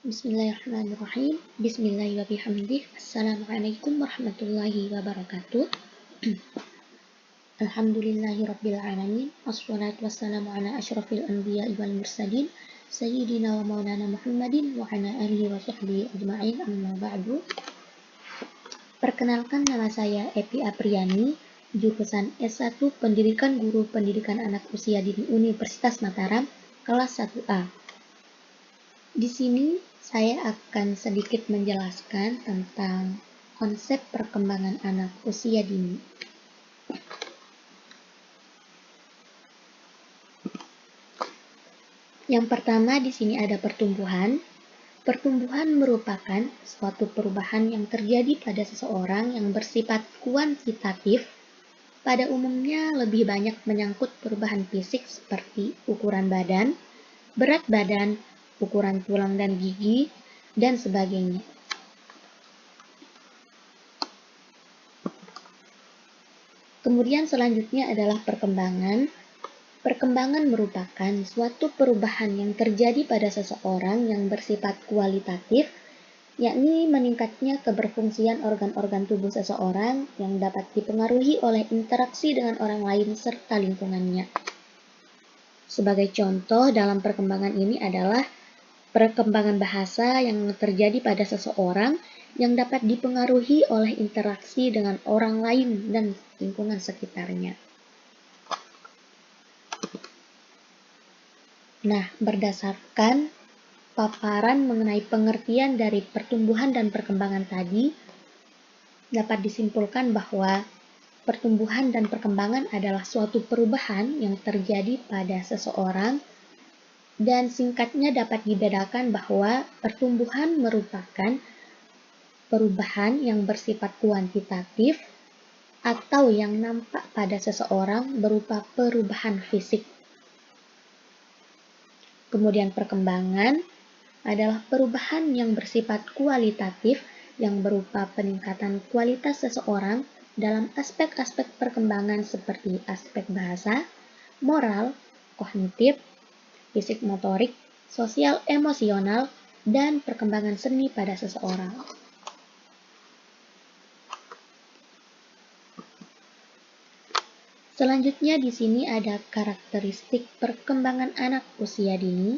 Bismillahirrahmanirrahim. Bismillahirrahmanirrahim. Assalamualaikum warahmatullahi wabarakatuh. Alhamdulillahirrabbilalamin. Wassalatu wassalamu ala asyrafil anbiya'i wal mursalin. Sayyidina wa maulana Muhammadin wa ala alihi wa sahbihi ajma'in, amma ba'du. Perkenalkan, nama saya Epi Apriani, jurusan S1 Pendidikan Guru Pendidikan Anak Usia Dini Universitas Mataram, kelas 1A. Di sini saya akan sedikit menjelaskan tentang konsep perkembangan anak usia dini. Yang pertama di sini ada pertumbuhan. Pertumbuhan merupakan suatu perubahan yang terjadi pada seseorang yang bersifat kuantitatif. Pada umumnya lebih banyak menyangkut perubahan fisik seperti ukuran badan, berat badan, ukuran tulang dan gigi, dan sebagainya. Kemudian selanjutnya adalah perkembangan. Perkembangan merupakan suatu perubahan yang terjadi pada seseorang yang bersifat kualitatif, yakni meningkatnya keberfungsian organ-organ tubuh seseorang yang dapat dipengaruhi oleh interaksi dengan orang lain serta lingkungannya. Sebagai contoh dalam perkembangan ini adalah perkembangan bahasa yang terjadi pada seseorang yang dapat dipengaruhi oleh interaksi dengan orang lain dan lingkungan sekitarnya. Nah, berdasarkan paparan mengenai pengertian dari pertumbuhan dan perkembangan tadi, dapat disimpulkan bahwa pertumbuhan dan perkembangan adalah suatu perubahan yang terjadi pada seseorang. Dan singkatnya dapat dibedakan bahwa pertumbuhan merupakan perubahan yang bersifat kuantitatif atau yang nampak pada seseorang berupa perubahan fisik. Kemudian perkembangan adalah perubahan yang bersifat kualitatif yang berupa peningkatan kualitas seseorang dalam aspek-aspek perkembangan seperti aspek bahasa, moral, kognitif, fisik motorik, sosial emosional, dan perkembangan seni pada seseorang. Selanjutnya di sini ada karakteristik perkembangan anak usia dini.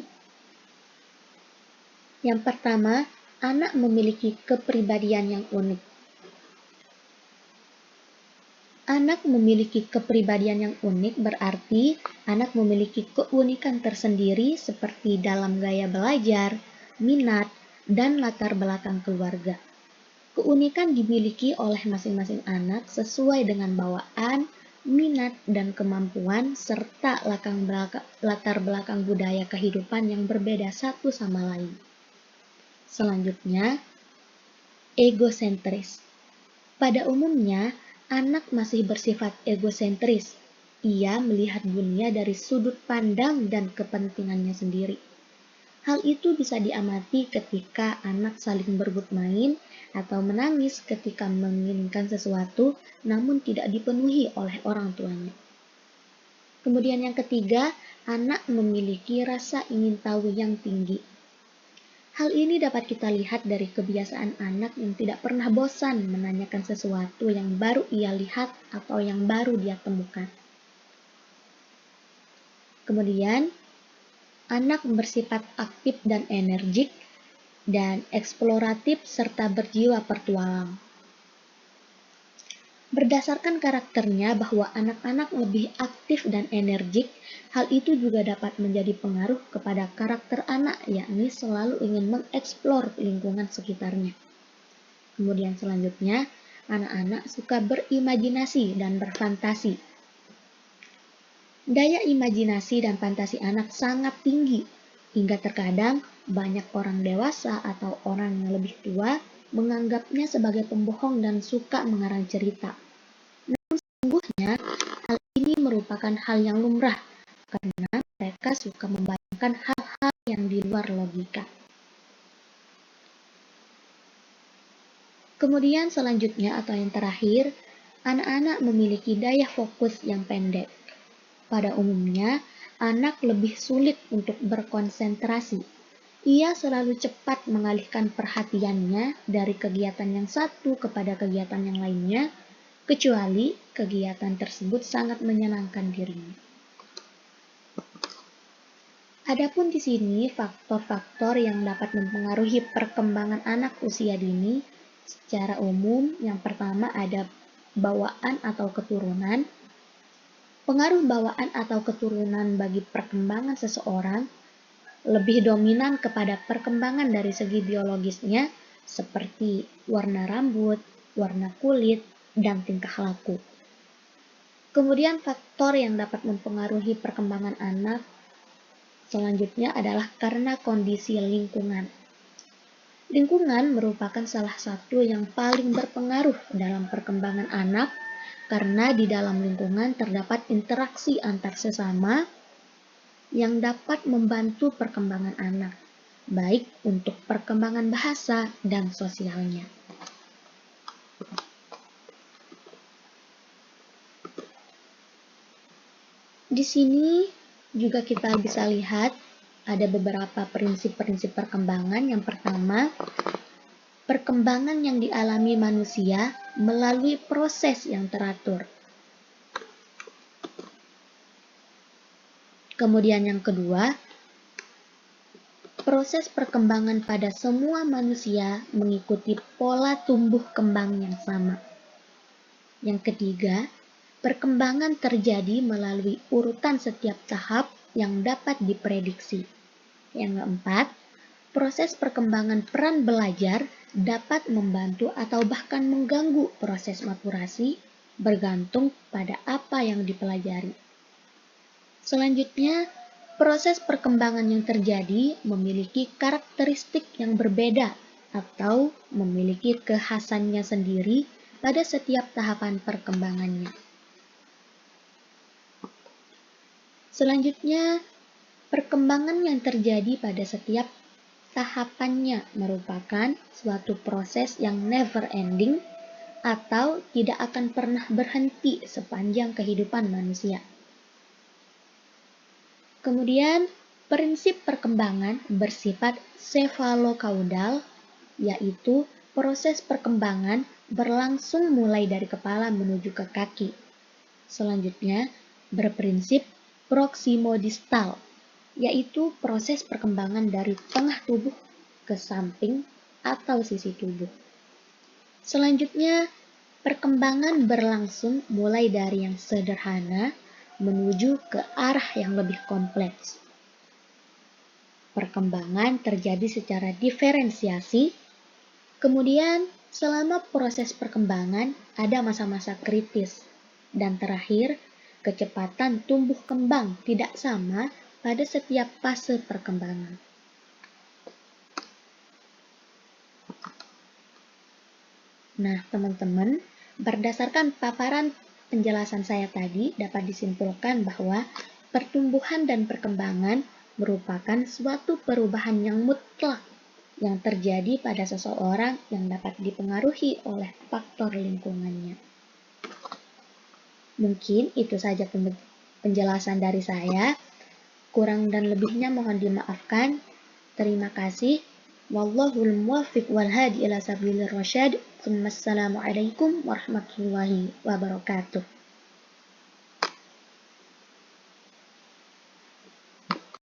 Yang pertama, anak memiliki kepribadian yang unik. Anak memiliki kepribadian yang unik berarti anak memiliki keunikan tersendiri seperti dalam gaya belajar, minat, dan latar belakang keluarga. Keunikan dimiliki oleh masing-masing anak sesuai dengan bawaan, minat, dan kemampuan, serta latar belakang budaya kehidupan yang berbeda satu sama lain. Selanjutnya, egosentris. Pada umumnya, anak masih bersifat egosentris. Ia melihat dunia dari sudut pandang dan kepentingannya sendiri. Hal itu bisa diamati ketika anak saling berebut main atau menangis ketika menginginkan sesuatu namun tidak dipenuhi oleh orang tuanya. Kemudian yang ketiga, anak memiliki rasa ingin tahu yang tinggi. Hal ini dapat kita lihat dari kebiasaan anak yang tidak pernah bosan menanyakan sesuatu yang baru ia lihat atau yang baru dia temukan. Kemudian, anak bersifat aktif dan energik dan eksploratif serta berjiwa petualang. Berdasarkan karakternya bahwa anak-anak lebih aktif dan energik, hal itu juga dapat menjadi pengaruh kepada karakter anak, yakni selalu ingin mengeksplor lingkungan sekitarnya. Kemudian selanjutnya, anak-anak suka berimajinasi dan berfantasi. Daya imajinasi dan fantasi anak sangat tinggi, hingga terkadang banyak orang dewasa atau orang yang lebih tua menganggapnya sebagai pembohong dan suka mengarang cerita. Namun sesungguhnya hal ini merupakan hal yang lumrah karena mereka suka membayangkan hal-hal yang di luar logika. Kemudian selanjutnya atau yang terakhir, anak-anak memiliki daya fokus yang pendek. Pada umumnya, anak lebih sulit untuk berkonsentrasi. Ia selalu cepat mengalihkan perhatiannya dari kegiatan yang satu kepada kegiatan yang lainnya, kecuali kegiatan tersebut sangat menyenangkan dirinya. Adapun di sini faktor-faktor yang dapat mempengaruhi perkembangan anak usia dini secara umum, yang pertama ada bawaan atau keturunan. Pengaruh bawaan atau keturunan bagi perkembangan seseorang lebih dominan kepada perkembangan dari segi biologisnya seperti warna rambut, warna kulit, dan tingkah laku. Kemudian faktor yang dapat mempengaruhi perkembangan anak selanjutnya adalah karena kondisi lingkungan. Lingkungan merupakan salah satu yang paling berpengaruh dalam perkembangan anak karena di dalam lingkungan terdapat interaksi antar sesama yang dapat membantu perkembangan anak, baik untuk perkembangan bahasa dan sosialnya. Di sini juga kita bisa lihat ada beberapa prinsip-prinsip perkembangan. Yang pertama, perkembangan yang dialami manusia melalui proses yang teratur. Kemudian yang kedua, proses perkembangan pada semua manusia mengikuti pola tumbuh kembang yang sama. Yang ketiga, perkembangan terjadi melalui urutan setiap tahap yang dapat diprediksi. Yang keempat, proses perkembangan peran belajar dapat membantu atau bahkan mengganggu proses maturasi bergantung pada apa yang dipelajari. Selanjutnya, proses perkembangan yang terjadi memiliki karakteristik yang berbeda atau memiliki kekhasannya sendiri pada setiap tahapan perkembangannya. Selanjutnya, perkembangan yang terjadi pada setiap tahapannya merupakan suatu proses yang never ending atau tidak akan pernah berhenti sepanjang kehidupan manusia. Kemudian, prinsip perkembangan bersifat cephalocaudal, yaitu proses perkembangan berlangsung mulai dari kepala menuju ke kaki. Selanjutnya, berprinsip proximodistal, yaitu proses perkembangan dari tengah tubuh ke samping atau sisi tubuh. Selanjutnya, perkembangan berlangsung mulai dari yang sederhana menuju ke arah yang lebih kompleks. Perkembangan terjadi secara diferensiasi, kemudian selama proses perkembangan ada masa-masa kritis, dan terakhir, kecepatan tumbuh kembang tidak sama pada setiap fase perkembangan. Nah, teman-teman, berdasarkan paparan penjelasan saya tadi, dapat disimpulkan bahwa pertumbuhan dan perkembangan merupakan suatu perubahan yang mutlak yang terjadi pada seseorang yang dapat dipengaruhi oleh faktor lingkungannya. Mungkin itu saja penjelasan dari saya. Kurang dan lebihnya mohon dimaafkan. Terima kasih. Wallahul muwaffiq wal hadi ila sabilir rasyad. Assalamualaikum warahmatullahi wabarakatuh.